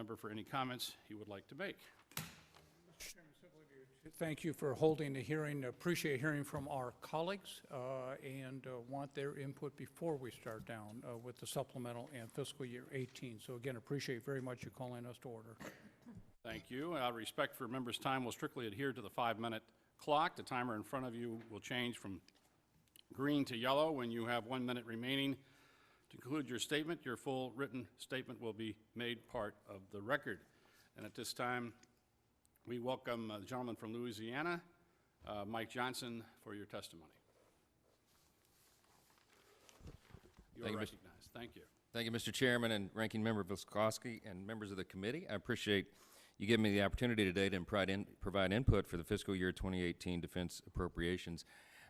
member for any comments he would like to make. Thank you for holding the hearing. Appreciate hearing from our colleagues and want their input before we start down with the supplemental and fiscal year 18. So again, appreciate very much you calling us to order. Thank you. Out of respect for members' time, we'll strictly adhere to the 5-minute clock. The timer in front of you will change from green to yellow when you have 1 minute remaining. To conclude your statement, your full written statement will be made part of the record. And at this time, we welcome the gentleman from Louisiana, Mike Johnson, for your testimony. You are recognized. Thank you. Thank you, Mr. Chairman and Ranking Member Voskovsky and members of the committee. I appreciate you giving me the opportunity today to provide input for the fiscal year 2018 defense appropriations.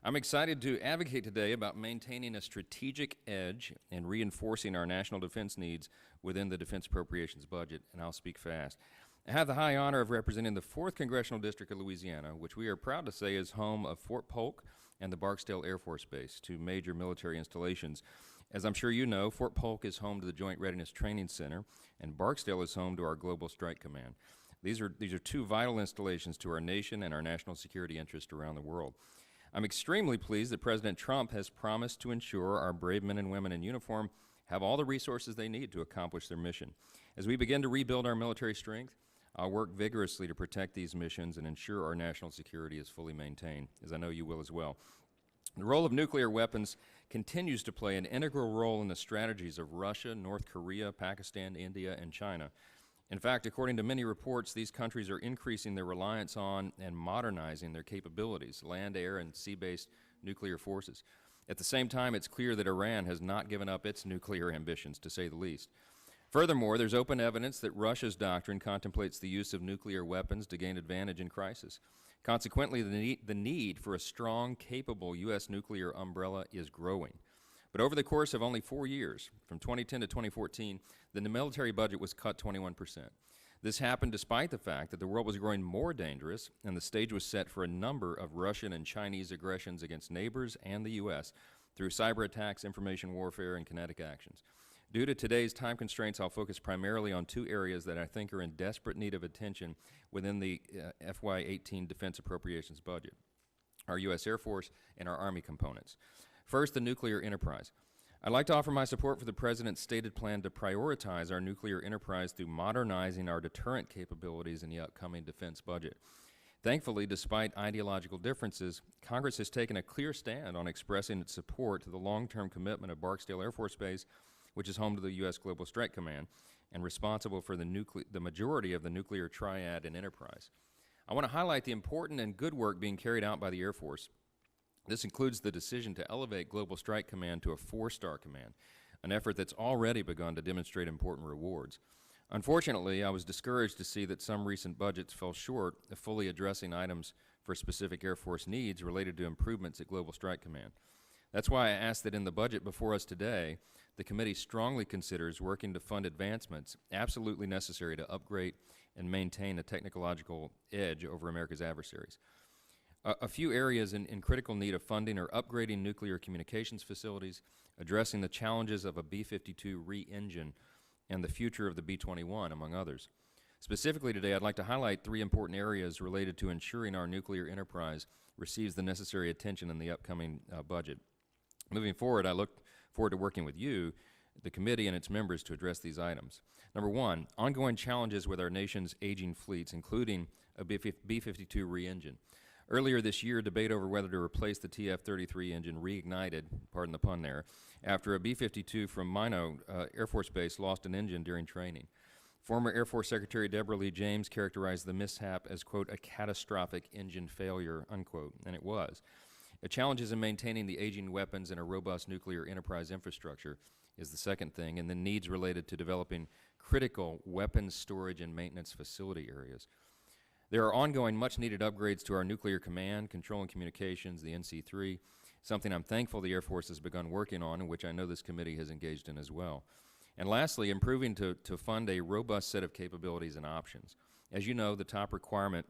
I'm excited to advocate today about maintaining a strategic edge and reinforcing our national defense needs within the defense appropriations budget, and I'll speak fast. I have the high honor of representing the 4th Congressional District of Louisiana, which we are proud to say is home of Fort Polk and the Barksdale Air Force Base, two major military installations. As I'm sure you know, Fort Polk is home to the Joint Readiness Training Center, and Barksdale is home to our Global Strike Command. These are two vital installations to our nation and our national security interest around the world. I'm extremely pleased that President Trump has promised to ensure our brave men and women in uniform have all the resources they need to accomplish their mission. As we begin to rebuild our military strength, I'll work vigorously to protect these missions and ensure our national security is fully maintained, as I know you will as well. The role of nuclear weapons continues to play an integral role in the strategies of Russia, North Korea, Pakistan, India, and China. In fact, according to many reports, these countries are increasing their reliance on and modernizing their capabilities, land, air, and sea-based nuclear forces. At the same time, it's clear that Iran has not given up its nuclear ambitions, to say the least. Furthermore, there's open evidence that Russia's doctrine contemplates the use of nuclear weapons to gain advantage in crisis. Consequently, the need for a strong, capable U.S. nuclear umbrella is growing. But over the course of only 4 years, from 2010 to 2014, the military budget was cut 21%. This happened despite the fact that the world was growing more dangerous and the stage was set for a number of Russian and Chinese aggressions against neighbors and the U.S. through cyber attacks, information warfare, and kinetic actions. Due to today's time constraints, I'll focus primarily on 2 areas that I think are in desperate need of attention within the FY18 defense appropriations budget: our U.S. Air Force and our Army components. First, the nuclear enterprise. I'd like to offer my support for the President's stated plan to prioritize our nuclear enterprise through modernizing our deterrent capabilities in the upcoming defense budget. Thankfully, despite ideological differences, Congress has taken a clear stand on expressing its support to the long-term commitment of Barksdale Air Force Base, which is home to the U.S. Global Strike Command and responsible for the majority of the nuclear triad and enterprise. I want to highlight the important and good work being carried out by the Air Force. This includes the decision to elevate Global Strike Command to a 4-star command, an effort that's already begun to demonstrate important rewards. Unfortunately, I was discouraged to see that some recent budgets fell short of fully addressing items for specific Air Force needs related to improvements at Global Strike Command. That's why I ask that in the budget before us today, the committee strongly considers working to fund advancements absolutely necessary to upgrade and maintain a technological edge over America's adversaries. A few areas in critical need of funding are upgrading nuclear communications facilities, addressing the challenges of a B-52 re-engine, and the future of the B-21, among others. Specifically today, I'd like to highlight 3 important areas related to ensuring our nuclear enterprise receives the necessary attention in the upcoming budget. Moving forward, I look forward to working with you, the committee, and its members to address these items. Number 1, ongoing challenges with our nation's aging fleets, including a B-52 re-engine. Earlier this year, debate over whether to replace the TF-33 engine reignited, pardon the pun there, after a B-52 from Minot Air Force Base lost an engine during training. Former Air Force Secretary Deborah Lee James characterized the mishap as, quote, a catastrophic engine failure, unquote, and it was. The challenges in maintaining the aging weapons and a robust nuclear enterprise infrastructure is the second thing, and the needs related to developing critical weapons storage and maintenance facility areas. There are ongoing much-needed upgrades to our nuclear command, control and communications, the NC-3, something I'm thankful the Air Force has begun working on and which I know this committee has engaged in as well. And lastly, improving to fund a robust set of capabilities and options. As you know, the top requirement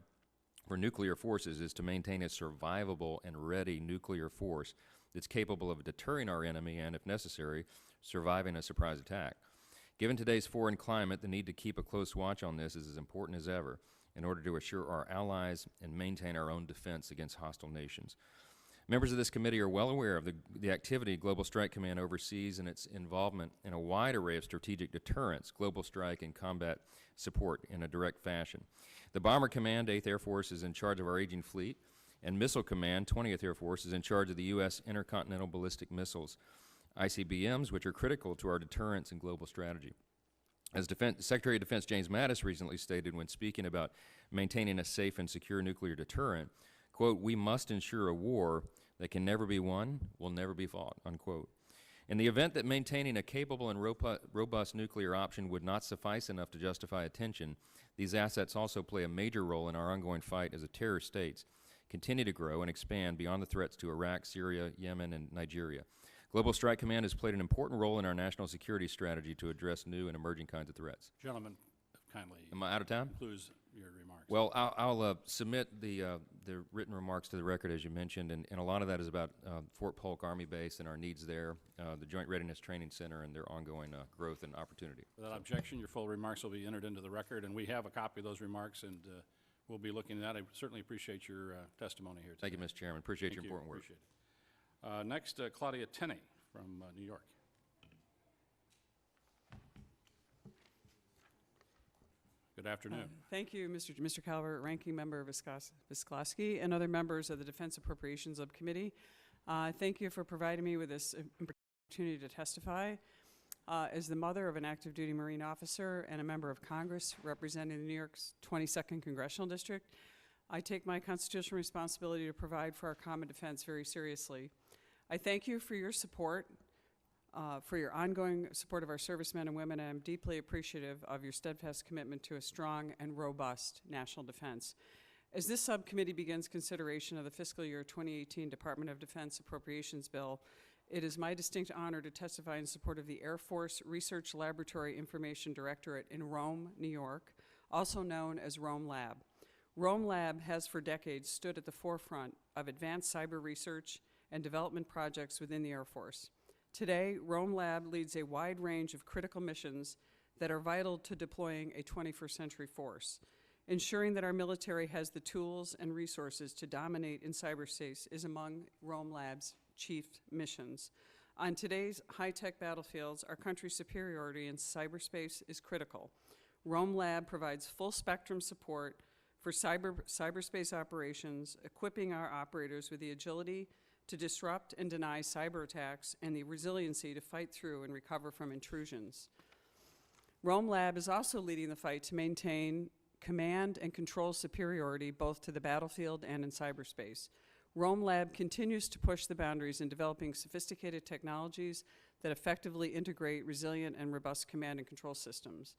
for nuclear forces is to maintain a survivable and ready nuclear force that's capable of deterring our enemy and, if necessary, surviving a surprise attack. Given today's foreign climate, the need to keep a close watch on this is as important as ever in order to assure our allies and maintain our own defense against hostile nations. Members of this committee are well aware of the activity Global Strike Command oversees and its involvement in a wide array of strategic deterrence, global strike, and combat support in a direct fashion. The Bomber Command, 8th Air Force, is in charge of our aging fleet, and Missile Command, 20th Air Force, is in charge of the U.S. intercontinental ballistic missiles, ICBMs, which are critical to our deterrence and global strategy. As Secretary of Defense James Mattis recently stated when speaking about maintaining a safe and secure nuclear deterrent, quote, "We must ensure a war that can never be won, will never be fought," unquote. In the event that maintaining a capable and robust nuclear option would not suffice enough to justify attention, these assets also play a major role in our ongoing fight as the terror states continue to grow and expand beyond the threats to Iraq, Syria, Yemen, and Nigeria. Global Strike Command has played an important role in our national security strategy to address new and emerging kinds of threats. Gentlemen, kindly Am I out of time? conclude your remarks. Well, I'll submit the written remarks to the record, as you mentioned, and a lot of that is about Fort Polk Army Base and our needs there, the Joint Readiness Training Center, and their ongoing growth and opportunity. Without objection, your full remarks will be entered into the record, and we have a copy of those remarks, and we'll be looking at that. I certainly appreciate your testimony here today. Thank you, Mr. Chairman. Appreciate Thank your you. important work. Appreciate it. Next, Claudia Tenney from New York. Good afternoon. Thank you, Mr. Calvert, Ranking Member Visclosky, and other members of the Defense Appropriations Subcommittee. Thank you for providing me with this opportunity to testify. As the mother of an active duty Marine officer and a member of Congress representing New York's 22nd Congressional District, I take my constitutional responsibility to provide for our common defense very seriously. I thank you for your support, for your ongoing support of our servicemen and women, and I'm deeply appreciative of your steadfast commitment to a strong and robust national defense. As this subcommittee begins consideration of the fiscal year 2018 Department of Defense Appropriations Bill, it is my distinct honor to testify in support of the Air Force Research Laboratory Information Directorate in Rome, New York, also known as Rome Lab. Rome Lab has for decades stood at the forefront of advanced cyber research and development projects within the Air Force. Today, Rome Lab leads a wide range of critical missions that are vital to deploying a 21st century force. Ensuring that our military has the tools and resources to dominate in cyberspace is among Rome Lab's chief missions. On today's high-tech battlefields, our country's superiority in cyberspace is critical. Rome Lab provides full-spectrum support for cyberspace operations, equipping our operators with the agility to disrupt and deny cyber attacks and the resiliency to fight through and recover from intrusions. Rome Lab is also leading the fight to maintain command and control superiority both to the battlefield and in cyberspace. Rome Lab continues to push the boundaries in developing sophisticated technologies that effectively integrate resilient and robust command and control systems.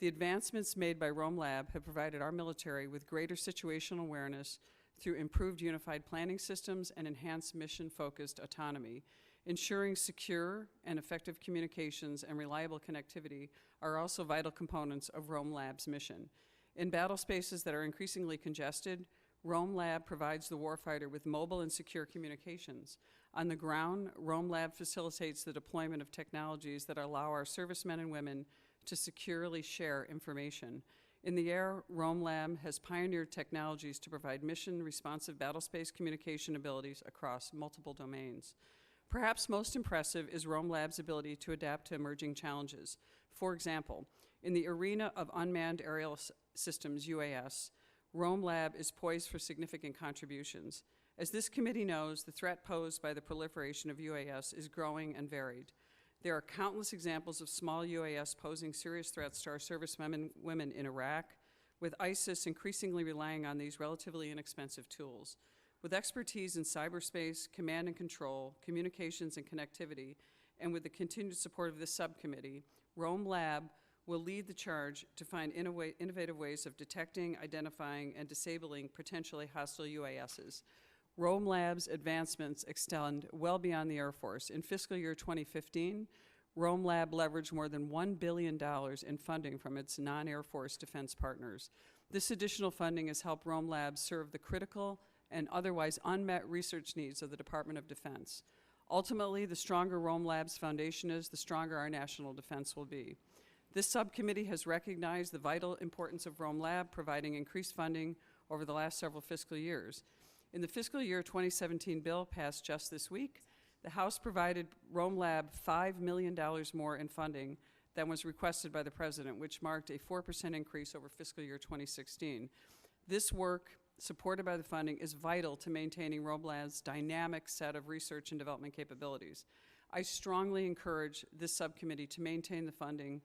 The advancements made by Rome Lab have provided our military with greater situational awareness through improved unified planning systems and enhanced mission-focused autonomy. Ensuring secure and effective communications and reliable connectivity are also vital components of Rome Lab's mission. In battle spaces that are increasingly congested, Rome Lab provides the warfighter with mobile and secure communications. On the ground, Rome Lab facilitates the deployment of technologies that allow our servicemen and women to securely share information. In the air, Rome Lab has pioneered technologies to provide mission-responsive battlespace communication abilities across multiple domains. Perhaps most impressive is Rome Lab's ability to adapt to emerging challenges. For example, in the arena of unmanned aerial systems, UAS, Rome Lab is poised for significant contributions. As this committee knows, the threat posed by the proliferation of UAS is growing and varied. There are countless examples of small UAS posing serious threats to our servicemen and women in Iraq, with ISIS increasingly relying on these relatively inexpensive tools. With expertise in cyberspace, command and control, communications and connectivity, and with the continued support of this subcommittee, Rome Lab will lead the charge to find innovative ways of detecting, identifying, and disabling potentially hostile UASs. Rome Lab's advancements extend well beyond the Air Force. In fiscal year 2015, Rome Lab leveraged more than $1 billion in funding from its non-Air Force defense partners. This additional funding has helped Rome Lab serve the critical and otherwise unmet research needs of the Department of Defense. Ultimately, the stronger Rome Lab's foundation is, the stronger our national defense will be. This subcommittee has recognized the vital importance of Rome Lab, providing increased funding over the last several fiscal years. In the fiscal year 2017 bill passed just this week, the House provided Rome Lab $5 million more in funding than was requested by the President, which marked a 4% increase over fiscal year 2016. This work, supported by the funding, is vital to maintaining Rome Lab's dynamic set of research and development capabilities. I strongly encourage this subcommittee to maintain the funding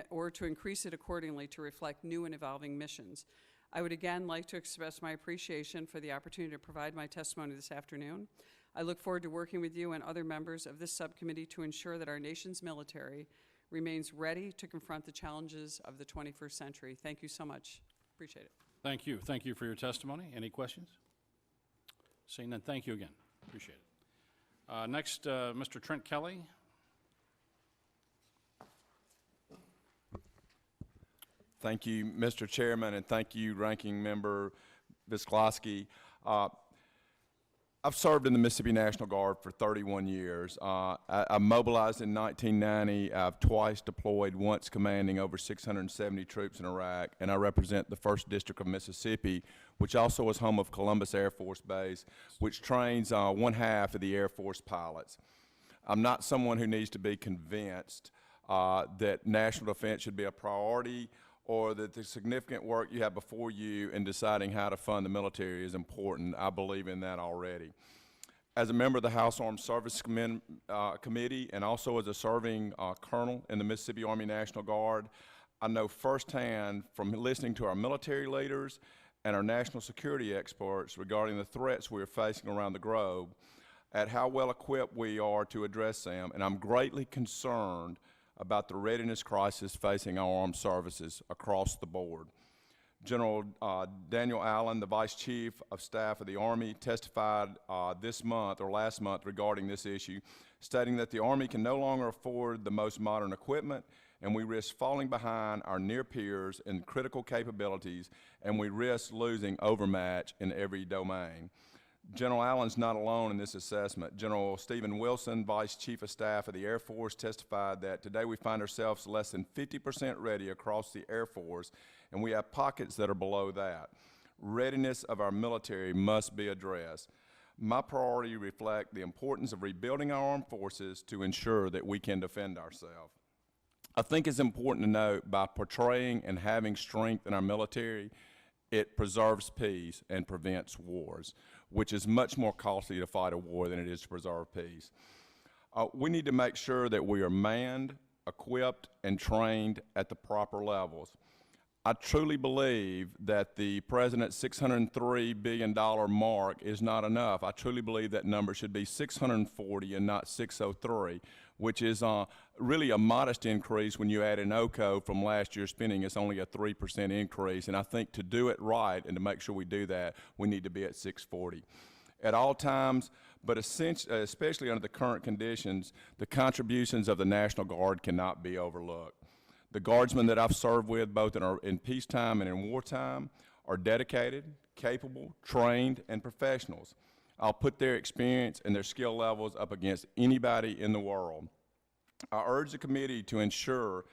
or to increase it accordingly to reflect new and evolving missions. I would again like to express my appreciation for the opportunity to provide my testimony this afternoon. I look forward to working with you and other members of this subcommittee to ensure that our nation's military remains ready to confront the challenges of the 21st century. Thank you so much. Appreciate it. Thank you. Thank you for your testimony. Any questions? Seeing none, thank you again. Appreciate it. Next, Mr. Trent Kelly. Thank you, Mr. Chairman, and thank you, Ranking Member Visclosky. I've served in the Mississippi National Guard for 31 years. I mobilized in 1990. I've twice deployed, once commanding over 670 troops in Iraq, and I represent the 1st District of Mississippi, which also is home of Columbus Air Force Base, which trains one half of the Air Force pilots. I'm not someone who needs to be convinced that national defense should be a priority or that the significant work you have before you in deciding how to fund the military is important. I believe in that already. As a member of the House Armed Services Committee and also as a serving colonel in the Mississippi Army National Guard, I know firsthand from listening to our military leaders and our national security experts regarding the threats we are facing around the globe at how well equipped we are to address them, and I'm greatly concerned about the readiness crisis facing our armed services across the board. General Daniel Allen, the Vice Chief of Staff of the Army, testified this month or last month regarding this issue, stating that the Army can no longer afford the most modern equipment, and we risk falling behind our near peers in critical capabilities, and we risk losing overmatch in every domain. General Allen's not alone in this assessment. General Stephen Wilson, Vice Chief of Staff of the Air Force, testified that today we find ourselves less than 50% ready across the Air Force, and we have pockets that are below that. Readiness of our military must be addressed. My priority reflects the importance of rebuilding our armed forces to ensure that we can defend ourselves. I think it's important to note by portraying and having strength in our military, it preserves peace and prevents wars, which is much more costly to fight a war than it is to preserve peace. We need to make sure that we are manned, equipped, and trained at the proper levels. I truly believe that the President's $603 billion mark is not enough. I truly believe that number should be 640 and not 603, which is really a modest increase when you add in OCO from last year's spending. It's only a 3% increase, and I think to do it right and to make sure we do that, we need to be at 640. At all times, but especially under the current conditions, the contributions of the National Guard cannot be overlooked. The Guardsmen that I've served with, both in peacetime and in wartime, are dedicated, capable, trained, and professionals. I'll put their experience and their skill levels up against anybody in the world. I urge the committee to ensure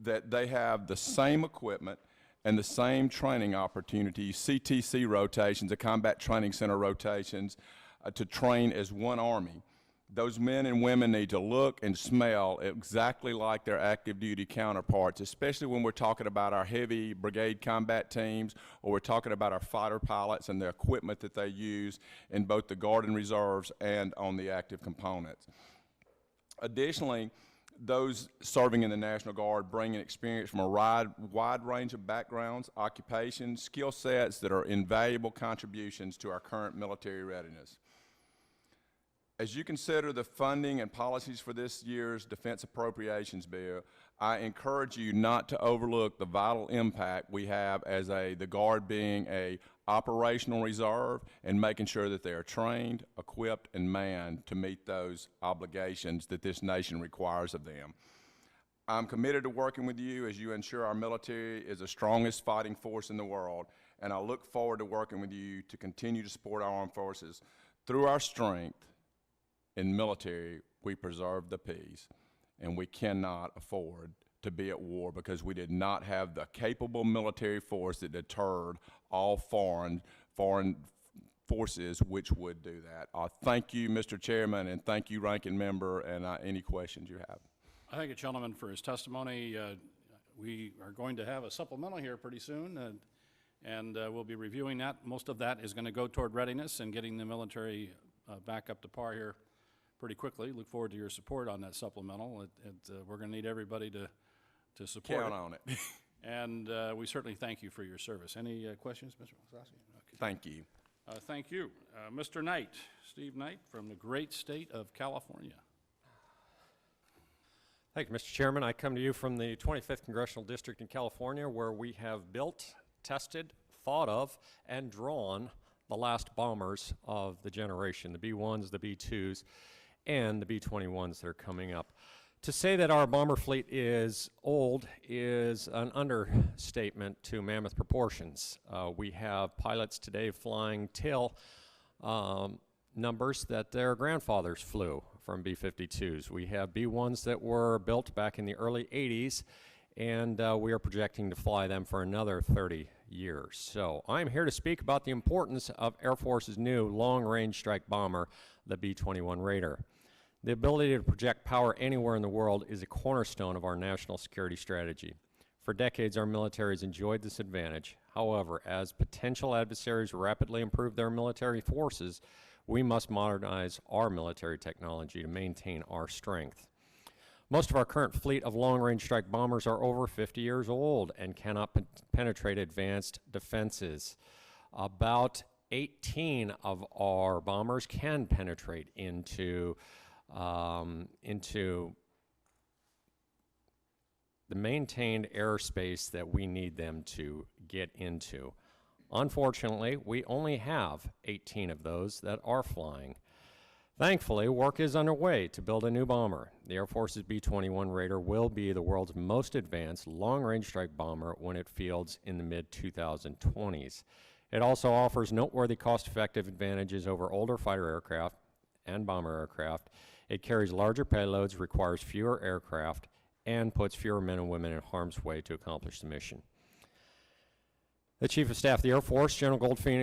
that they have the same equipment and the same training opportunities, CTC rotations, the Combat Training Center rotations, to train as one Army. Those men and women need to look and smell exactly like their active duty counterparts, especially when we're talking about our heavy brigade combat teams, or we're talking about our fighter pilots and the equipment that they use in both the Guard and Reserves and on the active components. Additionally, those serving in the National Guard bring an experience from a wide range of backgrounds, occupations, skill sets that are invaluable contributions to our current military readiness. As you consider the funding and policies for this year's Defense Appropriations Bill, I encourage you not to overlook the vital impact we have as the Guard being a operational reserve and making sure that they are trained, equipped, and manned to meet those obligations that this nation requires of them. I'm committed to working with you as you ensure our military is the strongest fighting force in the world, and I look forward to working with you to continue to support our armed forces. Through our strength in military, we preserve the peace, and we cannot afford to be at war because we did not have the capable military force that deterred all foreign forces which would do that. Thank you, Mr. Chairman, and thank you, Ranking Member, and any questions you have. I thank the gentleman for his testimony. We are going to have a supplemental here pretty soon, and we'll be reviewing that. Most of that is going to go toward readiness and getting the military back up to par here pretty quickly. Look forward to your support on that supplemental. We're going to need everybody to support Count it. on it. And we certainly thank you for your service. Any questions, Mr. Wisniewski? Okay. Thank you. Thank you. Mr. Knight, Steve Knight from the great state of California. Thank you, Mr. Chairman. I come to you from the 25th Congressional District in California, where we have built, tested, thought of, and drawn the last bombers of the generation, the B-1s, the B-2s, and the B-21s that are coming up. To say that our bomber fleet is old is an understatement to mammoth proportions. We have pilots today flying tail numbers that their grandfathers flew from B-52s. We have B-1s that were built back in the early 80s, and we are projecting to fly them for another 30 years. So I'm here to speak about the importance of Air Force's new long-range strike bomber, the B-21 Raider. The ability to project power anywhere in the world is a cornerstone of our national security strategy. For decades, our military has enjoyed this advantage. However, as potential adversaries rapidly improve their military forces, we must modernize our military technology to maintain our strength. Most of our current fleet of long-range strike bombers are over 50 years old and cannot penetrate advanced defenses. About 18 of our bombers can penetrate into the maintained airspace that we need them to get into. Unfortunately, we only have 18 of those that are flying. Thankfully, work is underway to build a new bomber. The Air Force's B-21 Raider will be the world's most advanced long-range strike bomber when it fields in the mid-2020s. It also offers noteworthy cost-effective advantages over older fighter aircraft and bomber aircraft. It carries larger payloads, requires fewer aircraft, and puts fewer men and women in harm's way to accomplish the mission. The Chief of Staff of the Air Force, General Goldfein,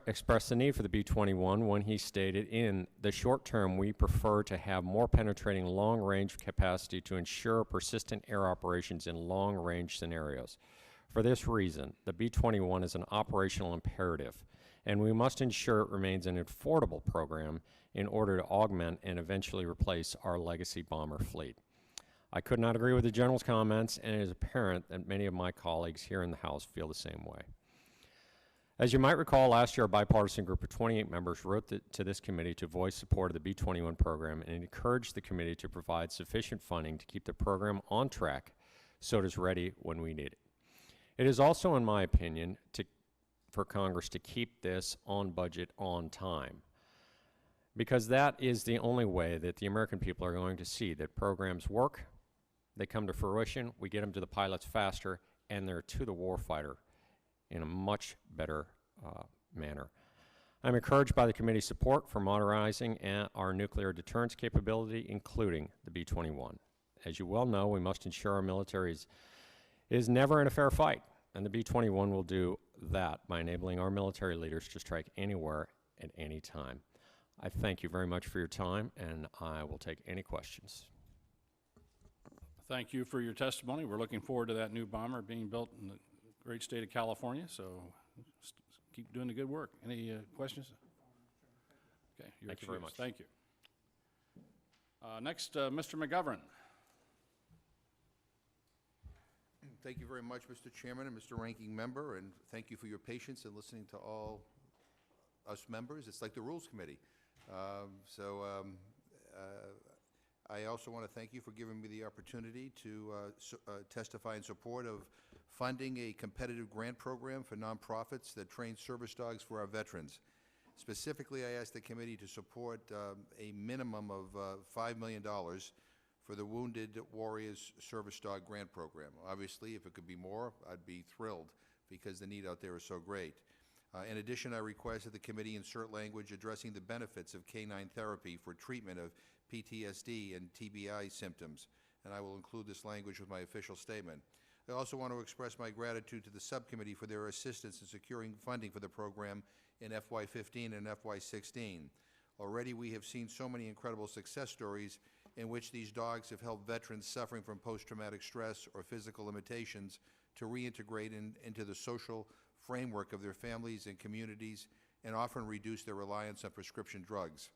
expressed the need for the B-21 when he stated, in the short term, we prefer to have more penetrating long-range capacity to ensure persistent air operations in long-range scenarios. For this reason, the B-21 is an operational imperative, and we must ensure it remains an affordable program in order to augment and eventually replace our legacy bomber fleet. I could not agree with the General's comments, and it is apparent that many of my colleagues here in the House feel the same way. As you might recall, last year a bipartisan group of 28 members wrote to this committee to voice support of the B-21 program and encouraged the committee to provide sufficient funding to keep the program on track so it is ready when we need it. It is also, in my opinion, for Congress to keep this on budget on time, because that is the only way that the American people are going to see that programs work, they come to fruition, we get them to the pilots faster, and they're to the warfighter in a much better manner. I'm encouraged by the committee's support for modernizing our nuclear deterrence capability, including the B-21. As you well know, we must ensure our military is never in a fair fight, and the B-21 will do that by enabling our military leaders to strike anywhere at any time. I thank you very much for your time, and I will take any questions. Thank you for your testimony. We're looking forward to that new bomber being built in the great state of California, so keep doing the good work. Any questions? Okay, you're Thank you very excused. much. Thank you. Next, Mr. McGovern. Thank you very much, Mr. Chairman and Mr. Ranking Member, and thank you for your patience in listening to all us members. It's like the Rules Committee. I also want to thank you for giving me the opportunity to testify in support of funding a competitive grant program for nonprofits that train service dogs for our veterans. Specifically, I asked the committee to support a minimum of $5 million for the Wounded Warriors Service Dog Grant Program. Obviously, if it could be more, I'd be thrilled because the need out there is so great. In addition, I request that the committee insert language addressing the benefits of canine therapy for treatment of PTSD and TBI symptoms, and I will include this language with my official statement. I also want to express my gratitude to the subcommittee for their assistance in securing funding for the program in FY15 and FY16. Already we have seen so many incredible success stories in which these dogs have helped veterans suffering from post-traumatic stress or physical limitations to reintegrate into the social framework of their families and communities, and often reduce their reliance on prescription drugs.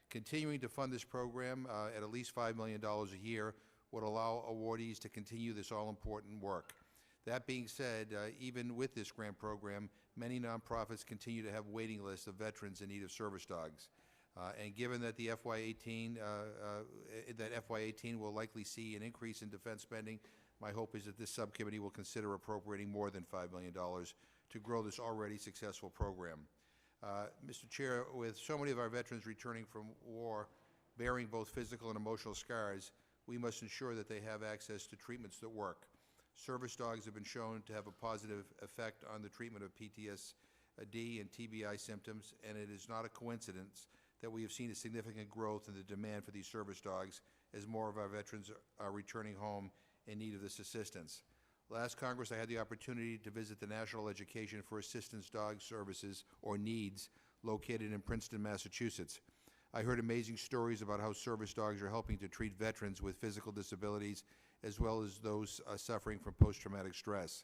Continuing to fund this program at least $5 million a year would allow awardees to continue this all-important work. That being said, even with this grant program, many nonprofits continue to have waiting lists of veterans in need of service dogs. And given that the FY18 will likely see an increase in defense spending, my hope is that this subcommittee will consider appropriating more than $5 million to grow this already successful program. Mr. Chair, with so many of our veterans returning from war bearing both physical and emotional scars, we must ensure that they have access to treatments that work. Service dogs have been shown to have a positive effect on the treatment of PTSD and TBI symptoms, and it is not a coincidence that we have seen a significant growth in the demand for these service dogs as more of our veterans are returning home in need of this assistance. Last Congress, I had the opportunity to visit the National Education for Assistance Dog Services, or NEADS, located in Princeton, Massachusetts. I heard amazing stories about how service dogs are helping to treat veterans with physical disabilities as well as those suffering from post-traumatic stress.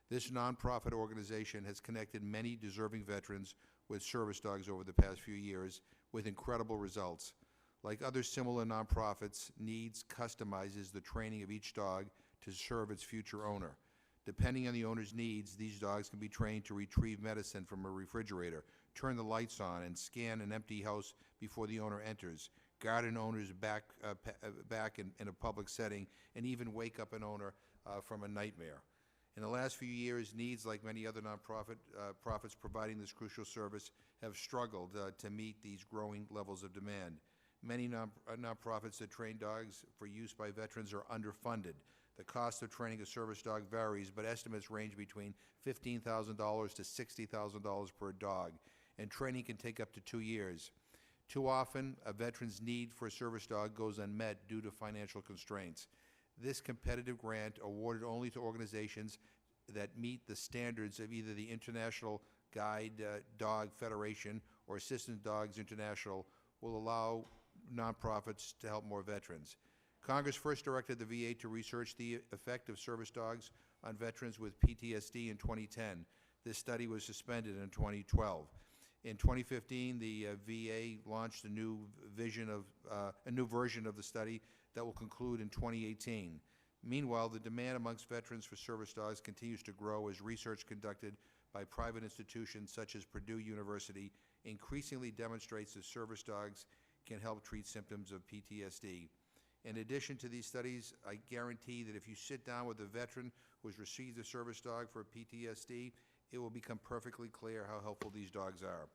This nonprofit organization has connected many deserving veterans with service dogs over the past few years with incredible results. Like other similar nonprofits, NEADS customizes the training of each dog to serve its future owner. Depending on the owner's needs, these dogs can be trained to retrieve medicine from a refrigerator, turn the lights on, and scan an empty house before the owner enters, guard an owner's back in a public setting, and even wake up an owner from a nightmare. In the last few years, NEADS, like many other nonprofits providing this crucial service, have struggled to meet these growing levels of demand. Many nonprofits that train dogs for use by veterans are underfunded. The cost of training a service dog varies, but estimates range between $15,000 to $60,000 per dog, and training can take up to 2 years. Too often, a veteran's need for a service dog goes unmet due to financial constraints. This competitive grant, awarded only to organizations that meet the standards of either the International Guide Dog Federation or Assistance Dogs International, will allow nonprofits to help more veterans. Congress first directed the VA to research the effect of service dogs on veterans with PTSD in 2010. This study was suspended in 2012. In 2015, the VA launched a new version of the study that will conclude in 2018. Meanwhile, the demand amongst veterans for service dogs continues to grow as research conducted by private institutions such as Purdue University increasingly demonstrates that service dogs can help treat symptoms of PTSD. In addition to these studies, I guarantee that if you sit down with a veteran who has received a service dog for PTSD, it will become perfectly clear how helpful these dogs are.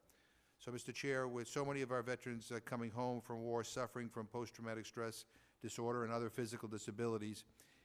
So, Mr. Chair, with so many of our veterans coming home from war suffering from post-traumatic stress disorder and other physical disabilities,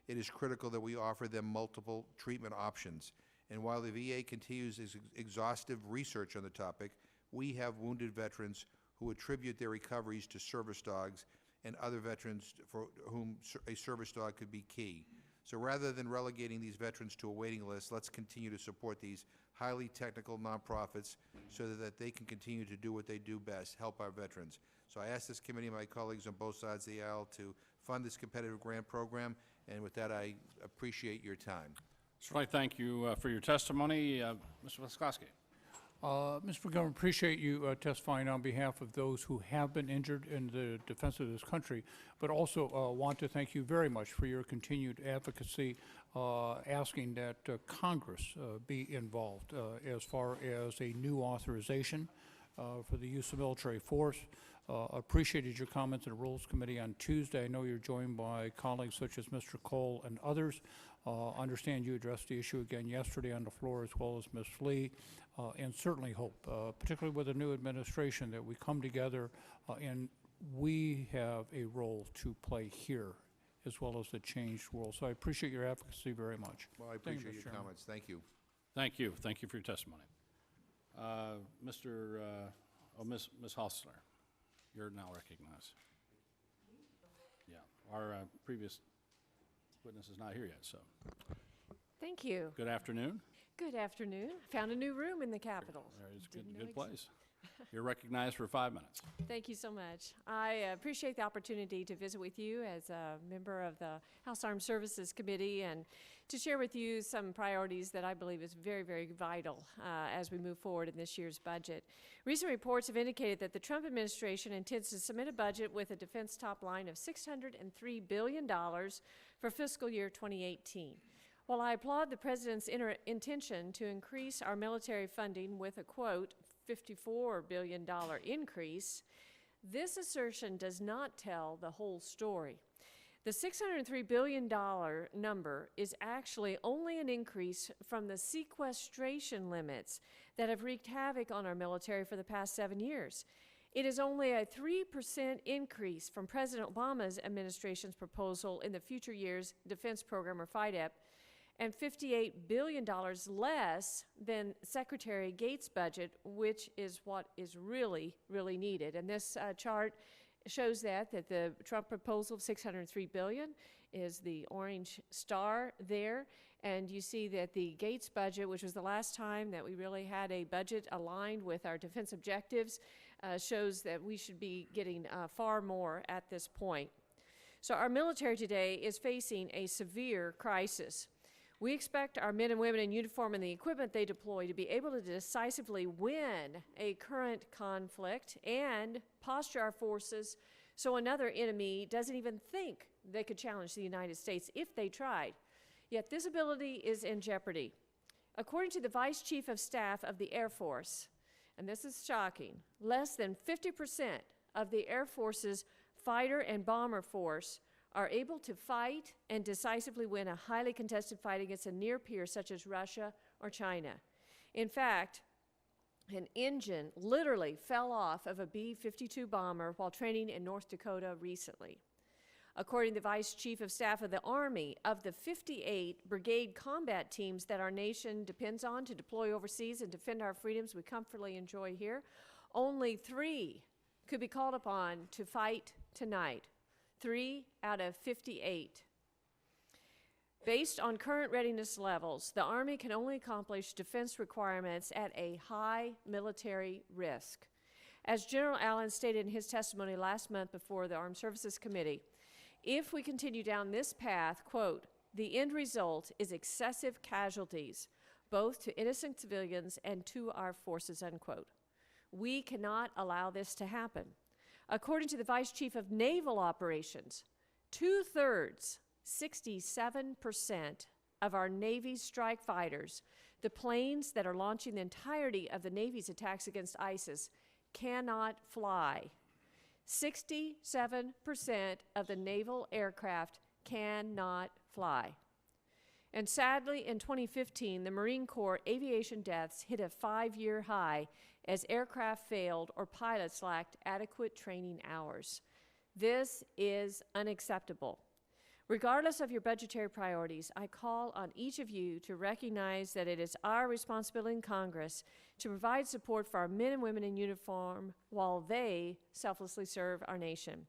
it is critical that we offer them multiple treatment options. And while the VA continues its exhaustive research on the topic, we have wounded veterans who attribute their recoveries to service dogs and other veterans for whom a service dog could be key. So rather than relegating these veterans to a waiting list, let's continue to support these highly technical nonprofits so that they can continue to do what they do best, help our veterans. So I ask this committee and my colleagues on both sides of the aisle to fund this competitive grant program, and with that, I appreciate your time. So I thank you for your testimony. Mr. Wiskoski. Mr. McGovern, appreciate you testifying on behalf of those who have been injured in the defense of this country, but also want to thank you very much for your continued advocacy, asking that Congress be involved as far as a new authorization for the use of military force. Appreciated your comments in the Rules Committee on Tuesday. I know you're joined by colleagues such as Mr. Cole and others. Understand you addressed the issue again yesterday on the floor, as well as Ms. Lee, and certainly hope, particularly with the new administration, that we come together and we have a role to play here, as well as the changed world. So I appreciate your advocacy very much. Well, I Thank you, appreciate Mr. your Chairman. comments. Thank you. Thank you. Thank you for your testimony. Ms. Hostler, you're now recognized. Yeah, our previous Witness is not here yet, so. Thank you. Good afternoon. Good afternoon. Found a new room in the Capitol. It's a Didn't know good ex- place. You're recognized for 5 minutes. Thank you so much. I appreciate the opportunity to visit with you as a member of the House Armed Services Committee and to share with you some priorities that I believe is very, very vital as we move forward in this year's budget. Recent reports have indicated that the Trump administration intends to submit a budget with a defense top line of $603 billion for fiscal year 2018. While I applaud the President's intention to increase our military funding with a, quote, $54 billion increase, this assertion does not tell the whole story. The $603 billion number is actually only an increase from the sequestration limits that have wreaked havoc on our military for the past 7 years. It is only a 3% increase from President Obama's administration's proposal in the Future Years Defense Program, or FYDP, and $58 billion less than Secretary Gates' budget, which is what is really, really needed. And this chart shows that the Trump proposal of $603 billion is the orange star there. And you see that the Gates budget, which was the last time that we really had a budget aligned with our defense objectives, shows that we should be getting far more at this point. So our military today is facing a severe crisis. We expect our men and women in uniform and the equipment they deploy to be able to decisively win a current conflict and posture our forces so another enemy doesn't even think they could challenge the United States if they tried. Yet this ability is in jeopardy. According to the Vice Chief of Staff of the Air Force, and this is shocking, less than 50% of the Air Force's fighter and bomber force are able to fight and decisively win a highly contested fight against a near peer such as Russia or China. In fact, an engine literally fell off of a B-52 bomber while training in North Dakota recently. According to the Vice Chief of Staff of the Army, of the 58 brigade combat teams that our nation depends on to deploy overseas and defend our freedoms we comfortably enjoy here, only 3 could be called upon to fight tonight. 3 out of 58. Based on current readiness levels, the Army can only accomplish defense requirements at a high military risk. As General Allen stated in his testimony last month before the Armed Services Committee, if we continue down this path, quote, the end result is excessive casualties, both to innocent civilians and to our forces, unquote. We cannot allow this to happen. According to the Vice Chief of Naval Operations, 2/3, 67% of our Navy's strike fighters, the planes that are launching the entirety of the Navy's attacks against ISIS, cannot fly. 67% of the naval aircraft cannot fly. And sadly, in 2015, the Marine Corps aviation deaths hit a 5-year high as aircraft failed or pilots lacked adequate training hours. This is unacceptable. Regardless of your budgetary priorities, I call on each of you to recognize that it is our responsibility in Congress to provide support for our men and women in uniform while they selflessly serve our nation.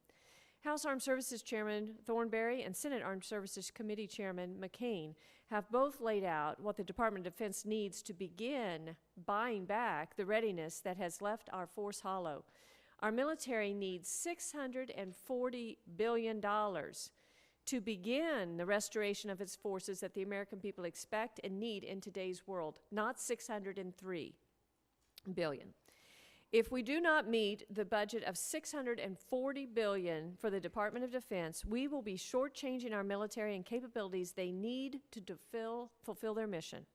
House Armed Services Chairman Thornberry and Senate Armed Services Committee Chairman McCain have both laid out what the Department of Defense needs to begin buying back the readiness that has left our force hollow. Our military needs $640 billion to begin the restoration of its forces that the American people expect and need in today's world, not $603 billion. If we do not meet the budget of $640 billion for the Department of Defense, we will be shortchanging our military and capabilities they need to fulfill their mission.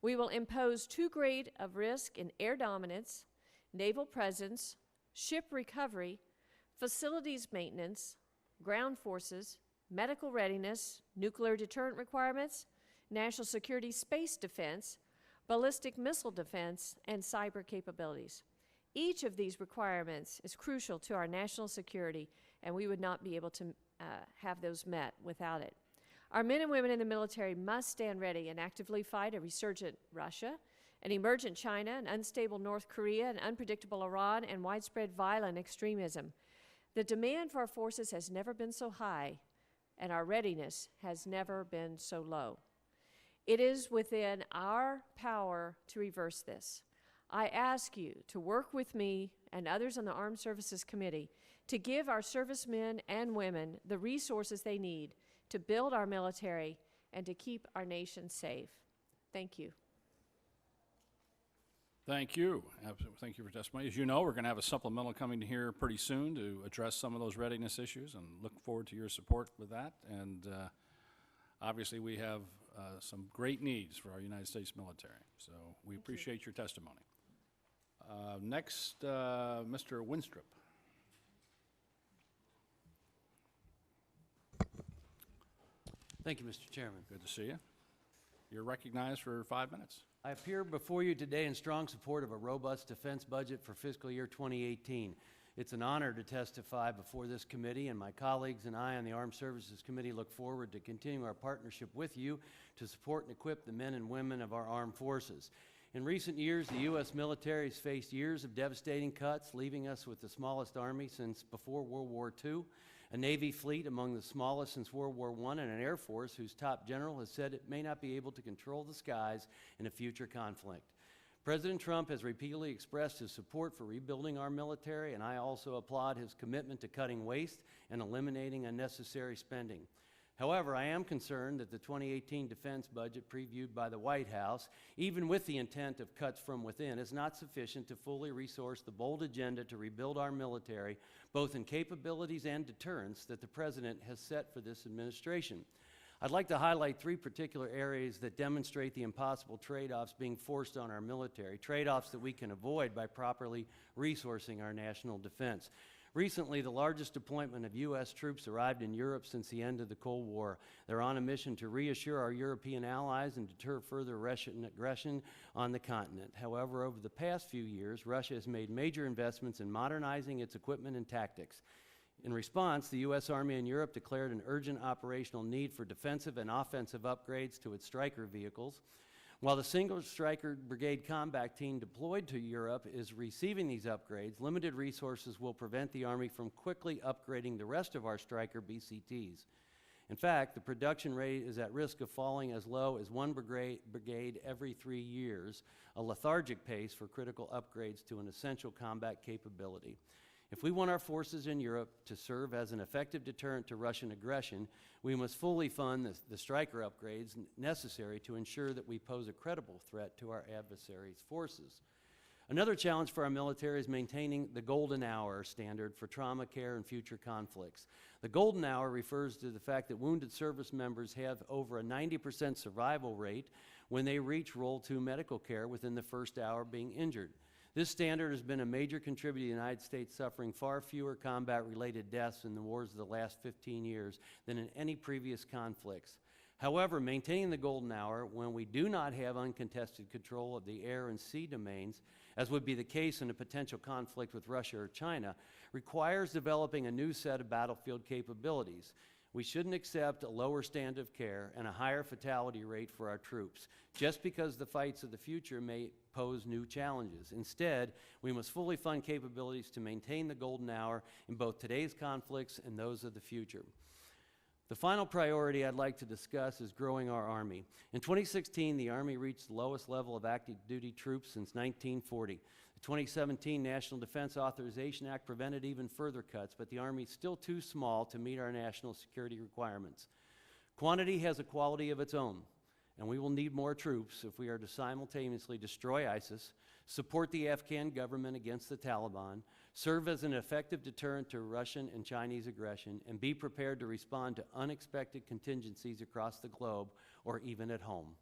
We will impose too great of risk in air dominance, naval presence, ship recovery, facilities maintenance, ground forces, medical readiness, nuclear deterrent requirements, national security space defense, ballistic missile defense, and cyber capabilities. Each of these requirements is crucial to our national security, and we would not be able to have those met without it. Our men and women in the military must stand ready and actively fight a resurgent Russia, an emergent China, an unstable North Korea, an unpredictable Iran, and widespread violent extremism. The demand for our forces has never been so high and our readiness has never been so low. It is within our power to reverse this. I ask you to work with me and others on the Armed Services Committee to give our servicemen and women the resources they need to build our military and to keep our nation safe. Thank you. Thank you. Thank you for testimony. As you know, we're going to have a supplemental coming here pretty soon to address some of those readiness issues, and look forward to your support with that. And obviously, we have some great needs for our United States military, so we appreciate your testimony. Next, Mr. Winstrup. Thank you, Mr. Chairman. Good to see you. You're recognized for 5 minutes. I appear before you today in strong support of a robust defense budget for fiscal year 2018. It's an honor to testify before this committee, and my colleagues and I on the Armed Services Committee look forward to continuing our partnership with you to support and equip the men and women of our armed forces. In recent years, the U.S. military has faced years of devastating cuts, leaving us with the smallest army since before World War II, a Navy fleet among the smallest since World War I, and an Air Force whose top general has said it may not be able to control the skies in a future conflict. President Trump has repeatedly expressed his support for rebuilding our military, and I also applaud his commitment to cutting waste and eliminating unnecessary spending. However, I am concerned that the 2018 defense budget previewed by the White House, even with the intent of cuts from within, is not sufficient to fully resource the bold agenda to rebuild our military, both in capabilities and deterrence, that the President has set for this administration. I'd like to highlight 3 particular areas that demonstrate the impossible trade-offs being forced on our military, trade-offs that we can avoid by properly resourcing our national defense. Recently, the largest deployment of U.S. troops arrived in Europe since the end of the Cold War. They're on a mission to reassure our European allies and deter further Russian aggression on the continent. However, over the past few years, Russia has made major investments in modernizing its equipment and tactics. In response, the U.S. Army in Europe declared an urgent operational need for defensive and offensive upgrades to its Stryker vehicles. While the single Stryker Brigade combat team deployed to Europe is receiving these upgrades, limited resources will prevent the Army from quickly upgrading the rest of our Stryker BCTs. In fact, the production rate is at risk of falling as low as 1 brigade every 3 years, a lethargic pace for critical upgrades to an essential combat capability. If we want our forces in Europe to serve as an effective deterrent to Russian aggression, we must fully fund the Stryker upgrades necessary to ensure that we pose a credible threat to our adversaries' forces. Another challenge for our military is maintaining the golden hour standard for trauma care and future conflicts. The golden hour refers to the fact that wounded service members have over a 90% survival rate when they reach Role 2 medical care within the first hour being injured. This standard has been a major contributor to the United States suffering far fewer combat-related deaths in the wars of the last 15 years than in any previous conflicts. However, maintaining the golden hour when we do not have uncontested control of the air and sea domains, as would be the case in a potential conflict with Russia or China, requires developing a new set of battlefield capabilities. We shouldn't accept a lower standard of care and a higher fatality rate for our troops, just because the fights of the future may pose new challenges. Instead, we must fully fund capabilities to maintain the golden hour in both today's conflicts and those of the future. The final priority I'd like to discuss is growing our Army. In 2016, the Army reached the lowest level of active duty troops since 1940. The 2017 National Defense Authorization Act prevented even further cuts, but the Army is still too small to meet our national security requirements. Quantity has a quality of its own, and we will need more troops if we are to simultaneously destroy ISIS, support the Afghan government against the Taliban, serve as an effective deterrent to Russian and Chinese aggression, and be prepared to respond to unexpected contingencies across the globe or even at home.